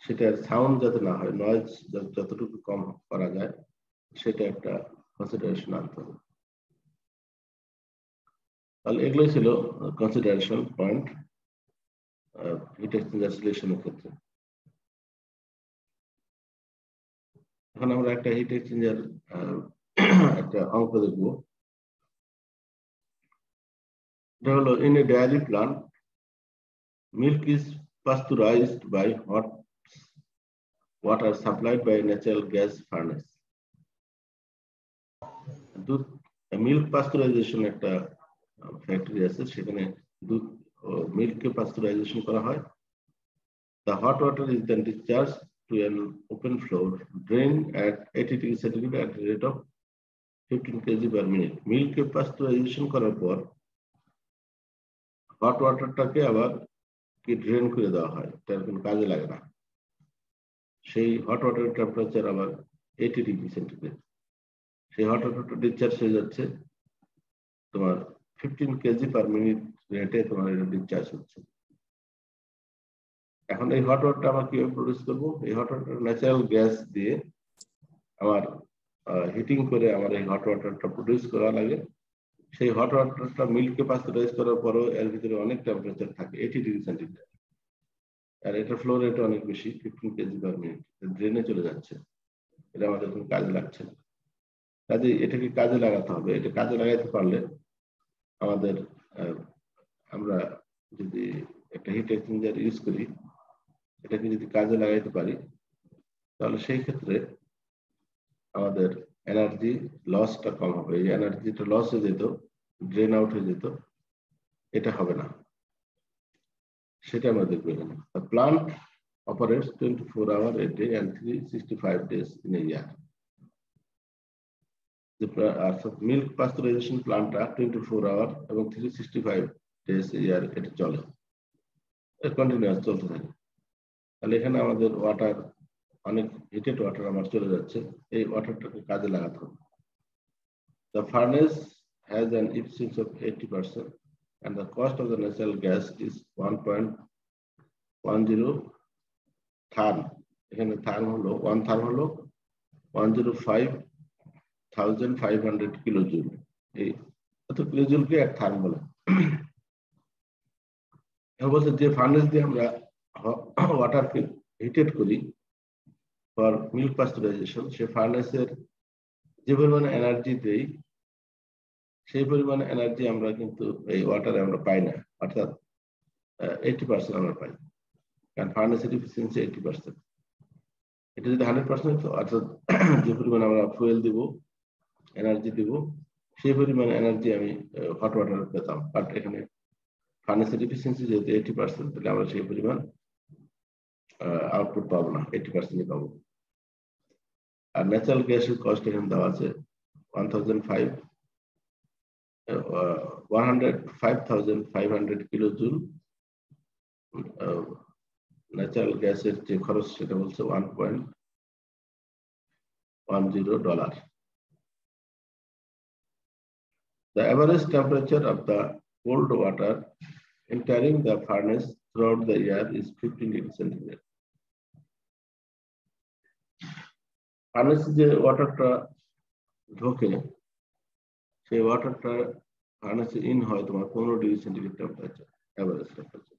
সেটার সাউন্ড যাতে না হয়, নয়েজ যতটুকু কম করা যায়, সেটা একটা কনসিডারেশন আনতে হবে। তাহলে এগুলোই ছিল কনসিডারেশন পয়েন্ট হিট এক্সচেঞ্জার সিলেকশনের ক্ষেত্রে। এখন আমরা একটা হিট এক্সচেঞ্জার একটা অঙ্ক দেখব। এটা হলো, in a dairy plant milk is pasteurized by hot water supplied by a natural gas furnace. দুধ মিল্ক পাস্তুরাইজেশন একটা ফ্যাক্টরি আছে, সেখানে দুধ মিল্ককে পাস্তুরাইজেশন করা হয়। The hot water is then discharged to an open floor drain at 80 degree centigrade at the rate of 15 kg per minute. মিল্ককে pasteurisation করার পর hot ওয়াটারটাকে আবার কি ড্রেন করে দেওয়া হয়, তার কোনো কাজে লাগে না। সেই হট ওয়াটারের টেম্পারেচার আবার 80 ডিগ্রি সেন্টিগ্রেড। সেই হট ওয়াটারটা ডিসচার্জ হয়ে যাচ্ছে তোমার 15 কেজি পার মিনিট রেটে তোমার এটা ডিসচার্জ হচ্ছে। এখন এই হট ওয়াটারটা আমরা কিভাবে প্রডিউস করবো? এই হট ওয়াটার ন্যাচারাল গ্যাস দিয়ে আমার হিটিং করে আমার এই হট ওয়াটারটা প্রডিউস করা লাগে। সেই হট ওয়াটারটা মিল্ককে পাস্তুরাইজ করার পরও এর ভিতরে অনেক টেম্পারেচার থাকে, 80 ডিগ্রি সেন্টিগ্রেড, আর এটা ফ্লো রেট অনেক বেশি, 15 কেজি পার মিনিট, ড্রেনে চলে যাচ্ছে। এটা আমাদের কোনো কাজে লাগছে না। কাজে এটাকে কাজে লাগাতে হবে। এটা কাজে লাগাইতে পারলে আমাদের আমরা যদি একটা হিট এক্সচেঞ্জার ইউজ করি, এটাকে যদি কাজে লাগাইতে পারি, তাহলে সেই ক্ষেত্রে আমাদের এনার্জি লসটা কম হবে। এই এনার্জিটা লস হয়ে যেত, ড্রেন আউট হয়ে যেত, এটা হবে না। সেটা আমরা দেখবো এখানে। The plant operates 24 hours a day and 365 days in a year. Milk pasteurisation প্লান্টটা 24 আওয়ার এবং 365 ডেজ ইয়ার এটা চলে, কন্টিনিউয়াস চলতে থাকে। তাহলে এখানে আমাদের ওয়াটার, অনেক হিটেড ওয়াটার আমার চলে যাচ্ছে, এই ওয়াটারটাকে কাজে লাগাতে হবে। The furnace has an efficiency of 80% and the cost of the natural gas is 1.10 থার্ম। এখানে থার্ম হলো 1 থার্ম হলো 105,500 কিলোজুল। এই এত কিলোজুলকে এক থার্ম বলে। বলছে যে ফার্নেস দিয়ে আমরা ওয়াটারকে হিটেড করি ফর মিল্ক পাস্তুরাইজেশন, সে ফার্নেসের যে পরিমাণে এনার্জি দেই, সেই পরিমাণে এনার্জি আমরা কিন্তু এই ওয়াটারে আমরা পাই না, অর্থাৎ 80% আমরা পাই, কারণ ফার্নেসের এফিসিয়েন্সি 80%। এটা যদি 100%, অর্থাৎ যে পরিমাণ আমরা ফুয়েল দিব, এনার্জি দিব, সেই পরিমাণ এনার্জি আমি হট ওয়াটার পেতাম। বাট এখানে ফার্নেসের এফিসিয়েন্সি যেহেতু 80%, তাহলে আমরা সেই পরিমাণ আউটপুট পাবো না, 80%ই পাবো। আর ন্যাচারাল গ্যাসের কস্ট এখানে দেওয়া আছে 105,500 কিলোজুল। ন্যাচারাল গ্যাসের যে খরচ সেটা বলছে $1.10। The average temperature of the cold water entering the furnace throughout the year is 15 degrees centigrade. ফার্নেসে যে ওয়াটারটা ঢোকে, সেই ওয়াটারটা ফার্নেসে ইন হয় তোমার 15 degree centigrade temperature, average temperature.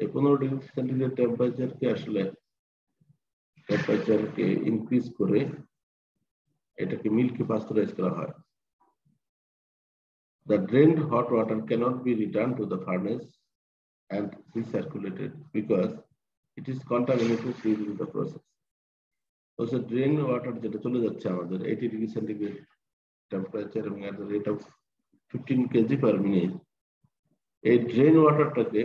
এই 15 ডিগ্রি সেন্টিগ্রেড টেম্পারেচারকে আসলে টেম্পারেচারকে ইনক্রিজ করে এটাকে মিল্কি পাস্তুরাইজ করা হয়। The drained hot water cannot be returned to the furnace and recirculated because it is contaminated during the process. So the drained water যেটা চলে যাচ্ছে আমাদের 80 ডিগ্রি সেন্টিগ্রেড টেম্পারেচার এবং at the rate of 15 kg per minute, এই drain ওয়াটারটাকে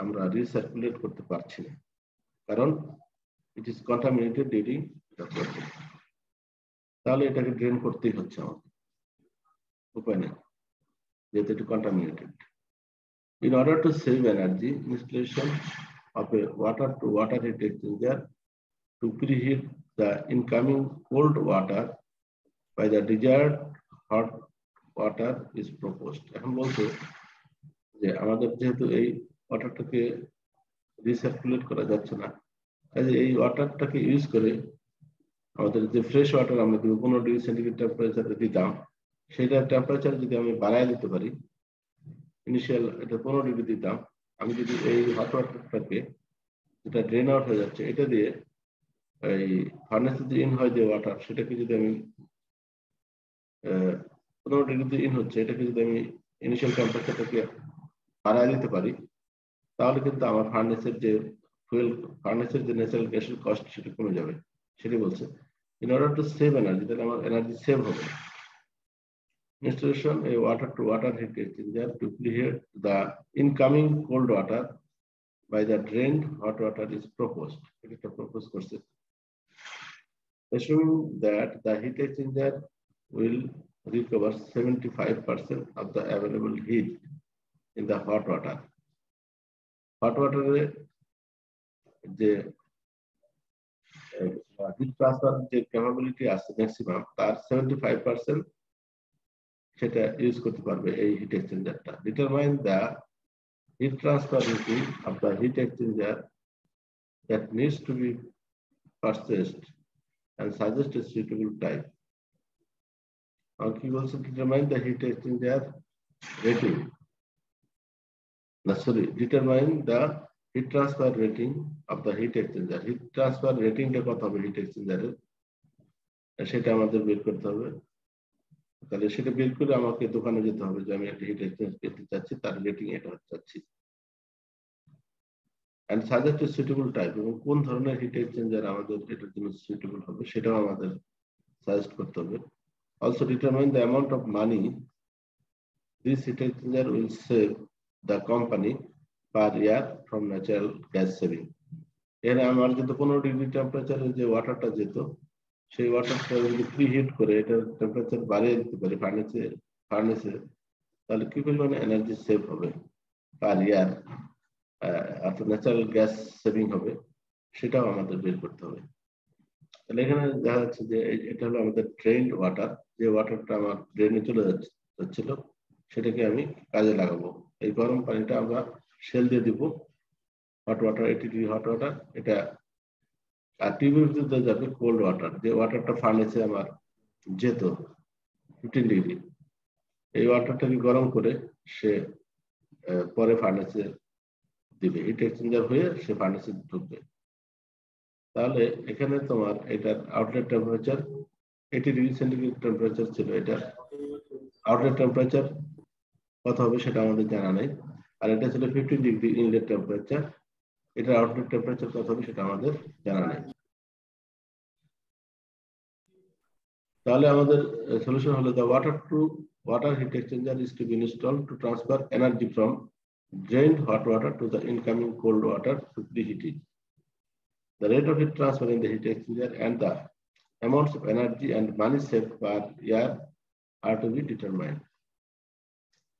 আমরা রিসার্কুলেট করতে পারছি না, কারণ it is contaminated during the process. তাহলে এটাকে ড্রেন করতেই হচ্ছে আমাদের, উপায় নেই, যেহেতু এটা contaminated. In order to save energy, installation of a water-to-water heat exchanger to preheat the incoming cold water by the desired hot water is proposed. এখন বলছে যে আমাদের যেহেতু এই ওয়াটারটাকে রিসার্কুলেট করা যাচ্ছে না, কাজে এই ওয়াটারটাকে ইউজ করে আমাদের যে ফ্রেশ ওয়াটার আমরা 15 ডিগ্রি সেন্টিগ্রেড টেম্পারেচারে দিতাম, সেটার টেম্পারেচার যদি আমি বাড়ায় দিতে পারি, ইনিশিয়াল এটা 15 ডিগ্রি দিতাম, আমি যদি এই হট ওয়াটারটাকে যেটা ড্রেন আউট হয়ে যাচ্ছে এটা দিয়ে এই ফার্নেসে যে ইন হয় যে ওয়াটার, সেটাকে যদি আমি 15 ডিগ্রিতে ইন হচ্ছে, এটাকে যদি আমি ইনিশিয়াল টেম্পারেচারটাকে বাড়ায় দিতে পারি, তাহলে কিন্তু আমার ফার্নেসের যে ফুয়েল, ফার্নেসের যে ন্যাচারাল গ্যাসের কস্ট সেটা কমে যাবে। সেটা বলছে in order to save energy, তাহলে আমার এনার্জি সেভ হবে। Installation a water-to-water heat exchanger to preheat the incoming cold water by the drained hot water is proposed. এটা প্রপোজ করছে। Assuming that the heat exchanger will recover 75% of the available heat in the hot water. Hot water যে heat transfer যে capability আছে maximum, তার 75% সেটা use করতে পারবে এই হিট এক্সচেঞ্জারটা। Determine the heat transfer rating of the heat exchanger that needs to be purchased and suggest a suitable type. আর কি বলছে, determine the heat exchanger rating, determine the heat transfer rating of the heat এক্সচেঞ্জার। Heat transfer রেটিংটা কত হবে hit এক্সচেঞ্জারের, সেটা আমাদের বের করতে হবে। তাহলে সেটা বের করে আমাকে দোকানে যেতে হবে যে আমি একটা হিট এক্সচেঞ্জ পেতে চাচ্ছি, তার রেটিং এটা চাচ্ছি। and suggest a suitable type, এবং কোন ধরনের হিট এক্সচেঞ্জার আমাদের এটার জন্য সুইটেবল হবে সেটাও আমাদের সাজেস্ট করতে হবে। Also determine the amount of money this heat exchanger will save the company per year from natural gas saving. এর আমার যদি 15 ডিগ্রি টেম্পারেচারে যে ওয়াটারটা যেত, সেই ওয়াটারটা যদি প্রিহিট করে এটা টেম্পারেচার বাড়িয়ে দিতে পারি ফার্নেসে, তাহলে কি পরিমাণে এনার্জি সেভ হবে পার ইয়ার, অর্থাৎ ন্যাচারাল গ্যাস সেভিং হবে, সেটাও আমাদের বের করতে হবে। তাহলে এখানে দেখা যাচ্ছে যে এটা হলো আমাদের ড্রেইনড ওয়াটার, যে ওয়াটারটা আমার ড্রেনে চলে যাচ্ছিল, সেটাকে আমি কাজে লাগাবো। এই গরম পানিটা আমরা শেল দিয়ে দিব, hot water 80 degree hot water, এটা আর টিউবের ভিতরে যাবে কোল্ড ওয়াটার, যে ওয়াটারটা ফার্নেসে আমার যেত 15 ডিগ্রি, এই ওয়াটারটাকে গরম করে সে পরে ফার্নেসে দিবে, হিট এক্সচেঞ্জার হয়ে সে ফার্নেসে ঢুকবে। তাহলে এখানে তোমার এটার outlet temperature 80 degree centigrade temperature ছিল, এটা আউটলেট টেম্পারেচার কত হবে সেটা আমাদের জানা নেই। আর এটা ছিল 15 ডিগ্রি ইনলেট টেম্পারেচার, এটা আউটলেট টেম্পারেচার কত হবে সেটা আমাদের জানা নেই। তাহলে আমাদের সলিউশন হলো the water heat exchanger is to be installed to transfer energy from drained hot water to the incoming cold water to preheat it. The rate of heat transfer in the heat exchanger and the amounts of energy and money saved per year are to be determined.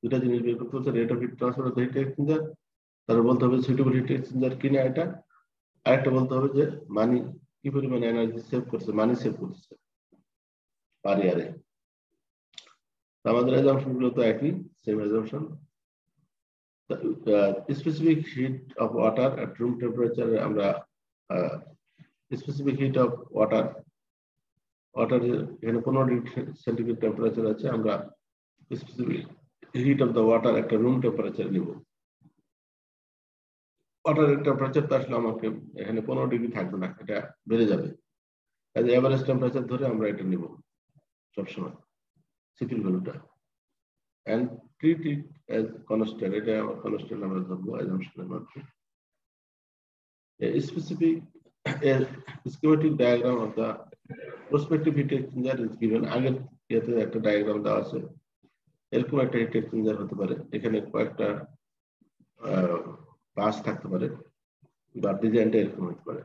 দুটা জিনিস বের করতে হচ্ছে, rate of heat transfer of the heat exchanger, তারপর বলতে হবে suitable hit exchanger কিনা এটা, আরেকটা বলতে হবে যে মানি কি পরিমাণে এনার্জি সেভ করছে, মানি সেভ করছে পার ইয়ারে। আমাদের অ্যাজাম্পশন গুলো তো একই, same assumption. Specific heat of water at room temperature, আমরা specific heat of water water এখানে 15 ডিগ্রি সেন্টিগ্রেড টেম্পারেচার আছে, আমরা specific heat of the water একটা রুম টেম্পারেচার নিব। ওয়াটারের টেম্পারেচার তো আসলে আমাকে এখানে 15 ডিগ্রি থাকবে না, এটা বেড়ে যাবে, কাজে এভারেজ টেম্পারেচার ধরে আমরা এটা নিব সবসময় সিপির ভ্যালুটা, and treat it as constant. এটা আমার কনস্ট্যান্ট আমরা ধরবো অ্যাজাম্পশনের মধ্যে। A specific schematic diagram of the prospective heat exchanger is given. আগের ইয়াতে একটা ডায়াগ্রাম দেওয়া আছে, এরকম একটা হিট এক্সচেঞ্জার হতে পারে, এখানে কয়েকটা পাস থাকতে পারে বা ডিজাইনটা এরকম হতে পারে।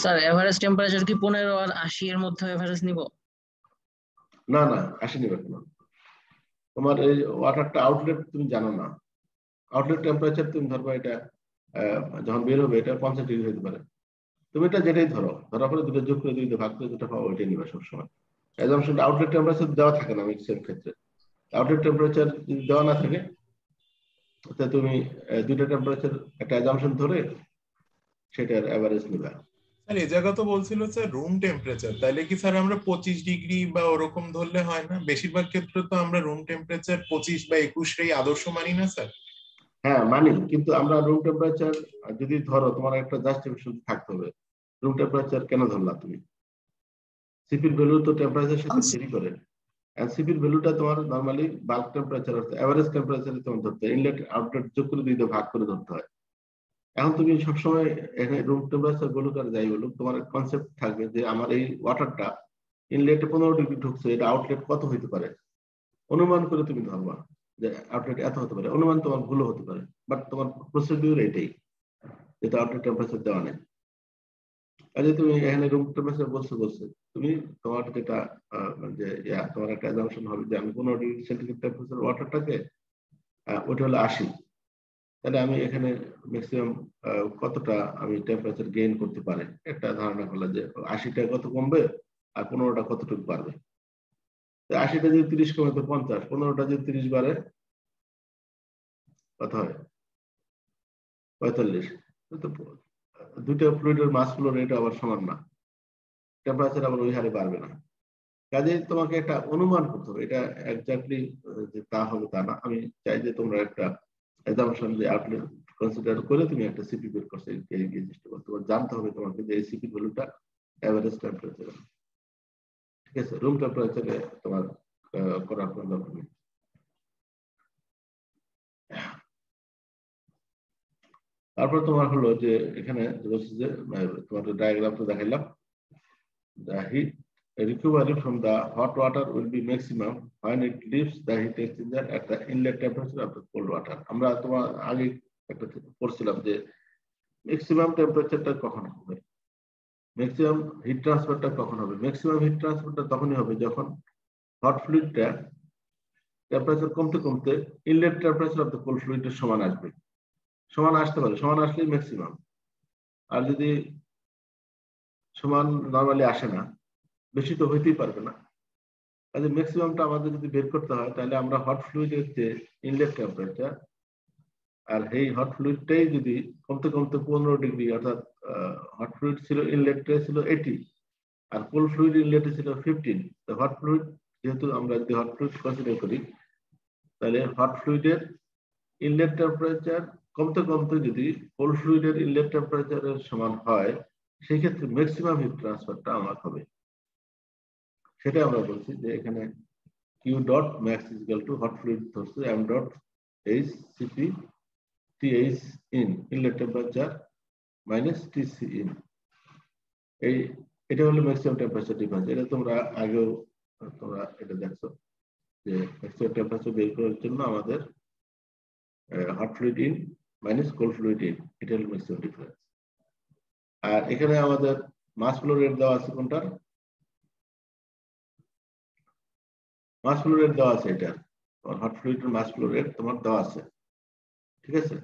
স্যার এভারেজ টেম্পারেচার কি 15 আর 80 এর মধ্যে এভারেজ নিব? না না 80 নিবে না, তোমার এই ওয়াটারটা আউটলেট তুমি জানো না, আউটলেট টেম্পারেচার তুমি ধরবা এটা যখন বের হবে এটা 50 ডিগ্রি হতে পারে, তুমি এটা যেটাই ধরো, ধরার পরে দুটো যোগ করে দুটো ভাগ করে যেটা পাবো ওইটাই নিবা সবসময়। অ্যাজাম্পশন আউটলেট টেম্পারেচার দেওয়া থাকে না মিক্সের ক্ষেত্রে, আউটলেট টেম্পারেচার যদি দেওয়া না থাকে তাহলে তুমি দুইটা টেম্পারেচার একটা অ্যাজাম্পশন ধরে সেটার এভারেজ নিবা। স্যার এই জায়গা তো বলছিল স্যার রুম টেম্পারেচার, তাহলে কি স্যার আমরা 25 ডিগ্রি বা ওরকম ধরলে হয় না? বেশিরভাগ ক্ষেত্রে তো আমরা রুম টেম্পারেচার 25 বা 21 আদর্শ মানি না স্যার? হ্যাঁ মানি, কিন্তু আমরা রুম টেম্পারেচার যদি ধরো তোমার একটা জাস্টিফিকেশন থাকতে হবে, রুম টেম্পারেচার কেন ধরলা তুমি? সিপির ভ্যালু তো টেম্পারেচারের সাথে ভেরি করে, এন্ড সিপির ভ্যালুটা তোমার নরমালি বাল্ক টেম্পারেচার অর্থাৎ এভারেজ টেম্পারেচারে তোমার ধরতে হয়, ইনলেট আউটলেট যোগ করে দিতে ভাগ করে ধরতে হয়। এখন তুমি সবসময় এখানে রুম টেম্পারেচার বলুক আর যাই বলুক, তোমার কনসেপ্ট থাকবে যে আমার এই ওয়াটারটা ইনলেটে 15 ডিগ্রি ঢুকছে, এটা আউটলেট কত হইতে পারে অনুমান করে তুমি ধরবা যে আউটলেট এত হতে পারে, অনুমান তোমার ভুলও হতে পারে, বাট তোমার প্রসিডিউর এটাই, যেটা আউটলেট টেম্পারেচার দেওয়া নেই। কাজে তুমি এখানে রুম টেম্পারেচার বলছে তুমি তোমার যেটা যে তোমার একটা অ্যাজাম্পশন হবে যে আমি 15 ডিগ্রি সেন্টিগ্রেড টেম্পারেচার ওয়াটারটাকে ওটা হলো 80, তাহলে আমি এখানে ম্যাক্সিমাম কতটা আমি টেম্পারেচার গেইন করতে পারে একটা ধারণা করলাম যে 80টা কত কমবে আর 15টা কতটুকু বাড়বে। 80টা যদি 30 কমে তো 50, 15টা যদি 30 বাড়ে কত হয় 45। দুইটা ফ্লুইডের মাস ফ্লো রেট আবার সমান না, টেম্পারেচার আবার ওই হারে বাড়বে না, কাজে তোমাকে একটা অনুমান করতে হবে, এটা এক্স্যাক্টলি যে তা হবে তা না। আমি চাই যে তোমরা একটা অ্যাজাম্পশন যে আউটলেট কনসিডার করে তুমি একটা সিপি বের করতে গিয়ে চেষ্টা করতে পারো, জানতে হবে তোমাকে যে এই সিপি ভ্যালুটা এভারেজ টেম্পারেচার, ঠিক আছে? রুম টেম্পারেচারে তোমার করার কোনো দরকার নেই। তারপর তোমার হলো যে এখানে বলছে যে তোমার ডায়াগ্রামটা দেখাইলাম, the heat recovery from the hot water will be maximum when it leaves the heat exchanger at the inlet temperature of the cold water. আমরা তোমার আগে একটা পড়ছিলাম যে ম্যাক্সিমাম টেম্পারেচারটা কখন হবে, ম্যাক্সিমাম হিট ট্রান্সফারটা কখন হবে। ম্যাক্সিমাম হিট ট্রান্সফারটা তখনই হবে যখন হট ফ্লুইডটা টেম্পারেচার কমতে কমতে inlet temperature of the cold ফ্লুইডের সমান আসবে, সমান আসতে পারে, সমান আসলেই ম্যাক্সিমাম। আর যদি সমান নরমালি আসে না, বেশি তো হইতেই পারবে না, কাজে ম্যাক্সিমামটা আমাদের যদি বের করতে হয় তাহলে আমরা হট ফ্লুইডের যে ইনলেট টেম্পারেচার আর এই হট ফ্লুইডটাই যদি কমতে কমতে 15 ডিগ্রি, অর্থাৎ হট ফ্লুইড ছিল ইনলেটে ছিল 80 আর কোল্ড ফ্লুইড ইনলেটে ছিল 15, তো হট ফ্লুইড যেহেতু আমরা যদি হট ফ্লুইড কনসিডার করি তাহলে হট ফ্লুইডের ইনলেট টেম্পারেচার কমতে কমতে যদি কোল্ড ফ্লুইডের ইনলেট টেম্পারেচারের সমান হয় সেই ক্ষেত্রে ম্যাক্সিমাম হিট ট্রান্সফারটা আমার হবে। সেটা আমরা বলছি যে এখানে Q dot max is equal to hot fluid ধরছে m dot h cp th in inlet temperature minus tc in, এই এটা হলো ম্যাক্সিমাম টেম্পারেচার ডিফারেন্স। এটা তোমরা আগেও তোমরা এটা দেখছো যে ম্যাক্সিমাম টেম্পারেচার বের করার জন্য আমাদের hot fluid in minus cold fluid in, এটা হলো ম্যাক্সিমাম ডিফারেন্স। আর এখানে আমাদের মাস ফ্লো রেট দেওয়া আছে, কোনটার মাস ফ্লো রেট দেওয়া আছে, এটা হট ফ্লুইডের মাস ফ্লো রেট তোমার দেওয়া আছে, ঠিক আছে?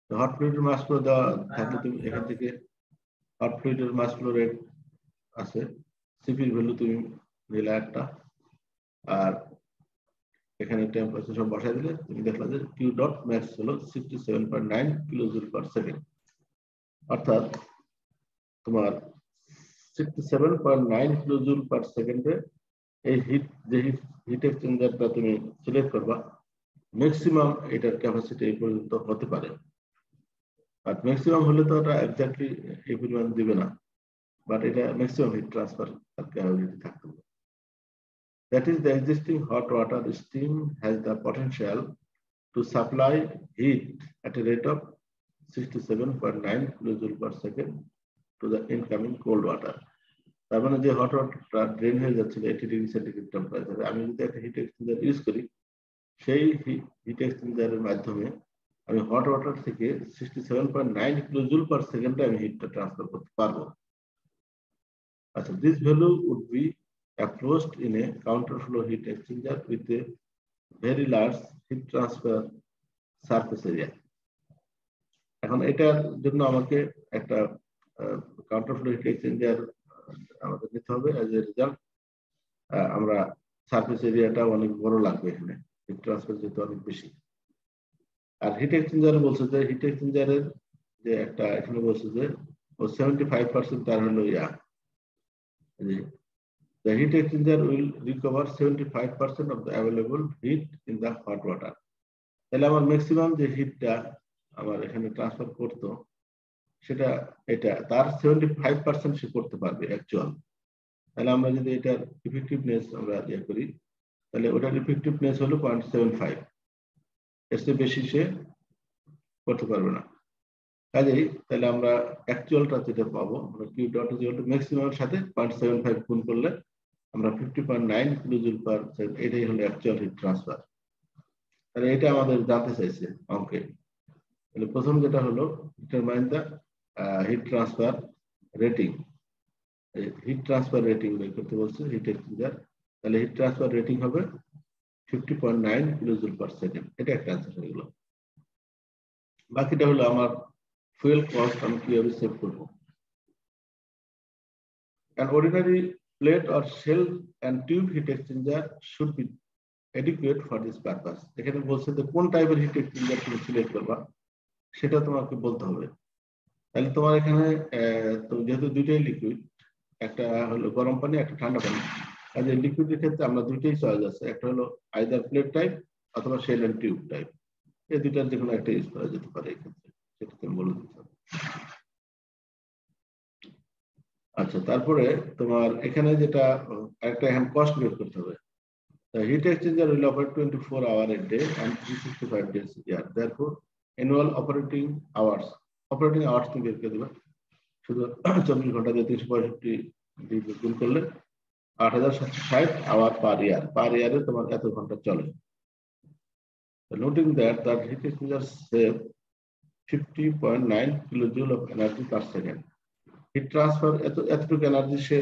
হট ফ্লুইডের মাস ফ্লো দেওয়া থাকলে তুমি এখান থেকে হট ফ্লুইডের মাস ফ্লো রেট আছে, সিপির ভ্যালু তুমি নিলে একটা, আর এখানে টেম্পারেচার সব বসাই দিলে তুমি দেখলা যে Q ডট ম্যাক্স হলো 67.9 কিলোজুল পার সেকেন্ড, অর্থাৎ তোমার 67.9 কিলোজুল পার সেকেন্ডে এই হিট এক্সচেঞ্জারটা তুমি সিলেক্ট করবা, ম্যাক্সিমাম এটার ক্যাপাসিটি এই পর্যন্ত হতে পারে। আর ম্যাক্সিমাম হলে তো এটা এক্স্যাক্টলি এই পরিমাণ দিবে না, বাট এটা ম্যাক্সিমাম হিট ট্রান্সফার ক্যাপাবিলিটি থাকতে হবে। That is, the existing hot water stream has the potential to supply heat at a rate of 67.9 kilojoule per second to the incoming cold water. তার মানে যে হট ওয়াটারটা ড্রেন হয়ে যাচ্ছিল 80 degree centigrade টেম্পারেচারে, আমি যদি একটা হিট এক্সচেঞ্জার ইউজ করি, সেই হিট এক্সচেঞ্জারের মাধ্যমে আমি হট ওয়াটার থেকে 67.9 কিলোজুল পার সেকেন্ডে আমি হিটটা ট্রান্সফার করতে পারবো। আচ্ছা, this value would be approached in a counter flow heat exchanger with a very large heat transfer surface area. এখন এটার জন্য আমাকে একটা কাউন্টার ফ্লো হিট এক্সচেঞ্জার আমাদের নিতে হবে। অ্যাজ এ রেজাল্ট আমরা সারফেস এরিয়াটা অনেক বড় লাগবে, এখানে হিট ট্রান্সফার যেহেতু অনেক বেশি। আর হিট এক্সচেঞ্জার বলছে যে হিট এক্সচেঞ্জারের যে একটা এখানে বলছে যে ও 75% তার হলো the heat exchanger will recover 75% of the available heat in the hot water. তাহলে আমার ম্যাক্সিমাম যে হিটটা আমার এখানে ট্রান্সফার করতো সেটা এটা তার 75% সে করতে পারবে অ্যাকচুয়াল। তাহলে আমরা যদি এটার ইফেক্টিভনেস আমরা করি, তাহলে ওটার ইফেক্টিভনেস হলো 0.75, এর চেয়ে বেশি সে করতে পারবে না। কাজেই তাহলে আমরা অ্যাকচুয়ালটা যেটা পাবো, আমরা Q dot is equal to ম্যাক্সিমামের সাথে 0.75 গুণ করলে আমরা 50.9 কিলোজুল পার সেকেন্ড, এটাই হলো অ্যাকচুয়াল হিট ট্রান্সফার। তাহলে এটা আমাদের জানতে চাইছে অঙ্কে। তাহলে প্রথম যেটা হলো determine the heat transfer rating. Hit transfer rating বের করতে বলছে হিট এক্সচেঞ্জার। তাহলে হিট ট্রান্সফার রেটিং হবে 50.9 কিলোজুল পার সেকেন্ড, এটা একটা অ্যান্সার হয়ে গেল। বাকিটা হলো আমার ফুয়েল কস্ট আমি কিভাবে সেভ করবো। An ordinary plate or shell and tube heat exchanger should be adequate for this purpose. এখানে বলছে যে কোন টাইপের হিট এক্সচেঞ্জার তুমি সিলেক্ট করবা সেটা তোমাকে বলতে হবে। তাহলে তোমার এখানে যেহেতু দুইটাই লিকুইড, একটা হলো গরম পানি, একটা ঠান্ডা পানি, কাজে লিকুইডের ক্ষেত্রে আমরা দুইটাই চয়েস আছে, একটা হলো আইদার প্লেট টাইপ অথবা শেল এন্ড টিউব টাইপ, এই দুইটার যে কোনো একটা ইউজ করা যেতে পারে এক্ষেত্রে, সেটা তুমি বলে দিতে হবে। আচ্ছা, তারপরে তোমার এখানে যেটা একটা এখন কস্ট বের করতে হবে। The heat exchanger will operate 24 hours a day and 365 days a year. Therefore, annual operating hours তুমি বের করে দেবে। শুধু 24 ঘন্টা দিয়ে 365 ডিগ্রি গুণ করলে 8760 আওয়ার পার ইয়ার। পার ইয়ারে তোমার এত ঘন্টা চলে। Noting that the heat exchanger save 50.9 kilojoule of energy per second. Heat transfer এতটুকু এনার্জি সে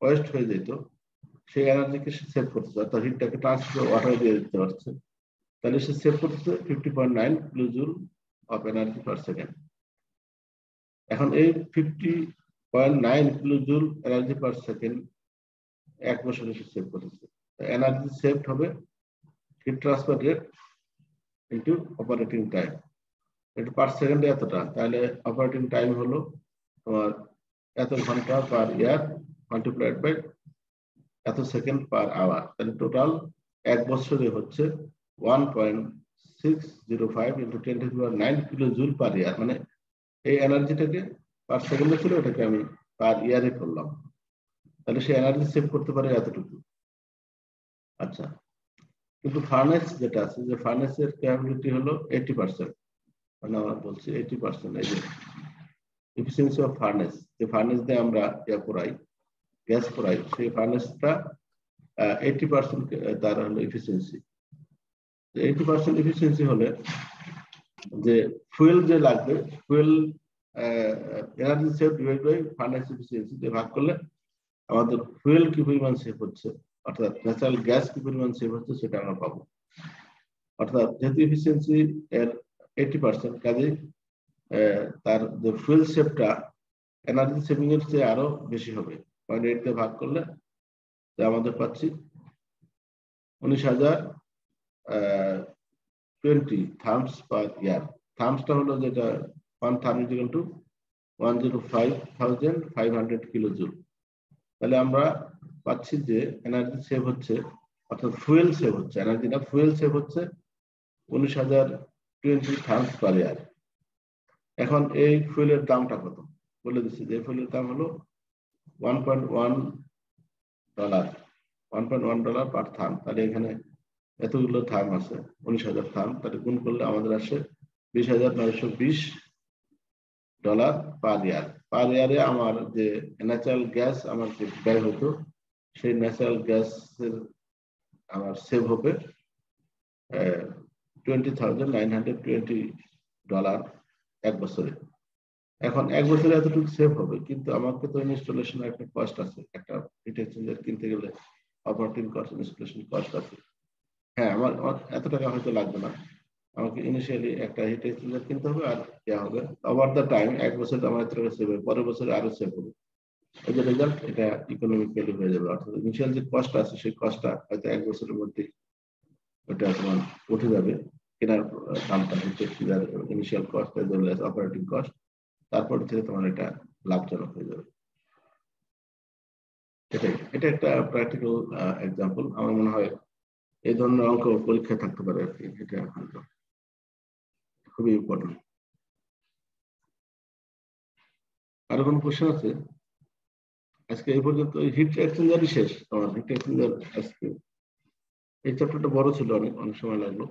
ওয়েস্ট হয়ে যেত, সেই এনার্জিকে সে সেভ করতেছে, অর্থাৎ হিটটাকে ট্রান্সফার ওয়াটারে দিয়ে দিতে পারছে। তাহলে সে সেভ করতেছে 50.9 kilojoule of energy per second. এখন এই 50.9 কিলোজুল এনার্জি পার সেকেন্ড 1 বছরে সে সেভ করতেছে। এনার্জি সেভড হবে hit transfer rate into operating time, এটা পার সেকেন্ডে এতটা, তাহলে অপারেটিং টাইম হলো তোমার এত ঘন্টা পার ইয়ার মাল্টিপ্লাইড বাই এত সেকেন্ড পার আওয়ার। তাহলে টোটাল 1 বছরে হচ্ছে 1.605 ইন্টু 10⁹ কিলোজুল পার ইয়ার। মানে এই এনার্জিটাকে পার সেকেন্ডে ছিল, এটাকে আমি পার ইয়ারে করলাম, তাহলে সে এনার্জি সেভ করতে পারে এতটুকু। আচ্ছা, কিন্তু ফার্নেস যেটা আছে, যে ফার্নেসের ক্যাপাবিলিটি হলো 80%, মানে আমরা বলছি 80%। এই যে এফিসিয়েন্সি অফ ফার্নেস, যে ফার্নেস দিয়ে আমরা গ্যাস পোড়াই, সেই ফার্নেসটা 80% তার হলো এফিসিয়েন্সি। 80% এফিসিয়েন্সি হলে যে ফুয়েল যে লাগবে, fuel energy save divide by furnace efficiency দিয়ে ভাগ করলে আমাদের ফুয়েল কি পরিমাণ সেভ হচ্ছে, অর্থাৎ ন্যাচারাল গ্যাস কি পরিমাণ সেভ হচ্ছে, সেটা আমরা পাবো। অর্থাৎ যেহেতু এফিসিয়েন্সি এর 80%, কাজে তার যে ফুয়েল সেভটা এনার্জি সেভিং এর চেয়ে আরো বেশি হবে। 0.8 দিয়ে ভাগ করলে আমাদের পাচ্ছি 19,020 থার্মস পার ইয়ার। থার্মসটা হলো যেটা 1 থার্ম ইকুয়াল টু 105,500 কিলোজুল। তাহলে আমরা পাচ্ছি যে এনার্জি সেভ হচ্ছে, অর্থাৎ ফুয়েল সেভ হচ্ছে, এনার্জি না ফুয়েল সেভ হচ্ছে 19,020 tons per year। এখন এই ফুয়েলের দামটা কত বলে দিচ্ছি, যে ফুয়েলের দাম হলো $1.1 পার থান। তাহলে এখানে এতগুলো থান আছে, 19,000 থান, তাহলে গুণ করলে আমাদের আসে $20,920 পার ইয়ার। পার ইয়ারে আমার যে ন্যাচারাল গ্যাস আমার যে ব্যয় হতো, সেই ন্যাচারাল গ্যাসের আমার সেভ হবে $20,920 এক বছরে। এখন এক বছরে এতটুকু সেভ হবে, কিন্তু আমাকে তো ইনস্টলেশন একটা কস্ট আছে, একটা হিট এক্সচেঞ্জার কিনতে গেলে অপারেটিং কস্ট, ইনস্টলেশন কস্ট আছে। হ্যাঁ, আমার এত টাকা হয়তো লাগবে না, আমাকে ইনিশিয়ালি একটা হিট এক্সচেঞ্জার কিনতে হবে, আর দেওয়া হবে ওভার দ্য টাইম। এক বছরে আমার এত টাকা সেভ হবে, পরের বছরে আরো সেভ হবে। এই যে রেজাল্ট, এটা ইকোনমিক্যালি হয়ে যাবে। অর্থাৎ ইনিশিয়াল যে কস্ট আছে, সেই কস্টটা হয়তো এক বছরের মধ্যে ওটা তোমার উঠে যাবে, কেনার দামটা হচ্ছে initial cost as well as operating cost, তারপর থেকে তোমার এটা লাভজনক হয়ে যাবে। এটা একটা প্র্যাকটিক্যাল এক্সাম্পল। আমার মনে হয় এই ধরনের অঙ্ক পরীক্ষায় থাকতে পারে আর কি, এটা খুবই ইম্পর্টেন্ট। আরো কোনো কোশ্চেন আছে? আজকে এই পর্যন্ত হিট এক্সচেঞ্জারই শেষ। আমার হিট এক্সচেঞ্জার আজকে এই চ্যাপ্টারটা বড় ছিল, অনেক সময় লাগলো।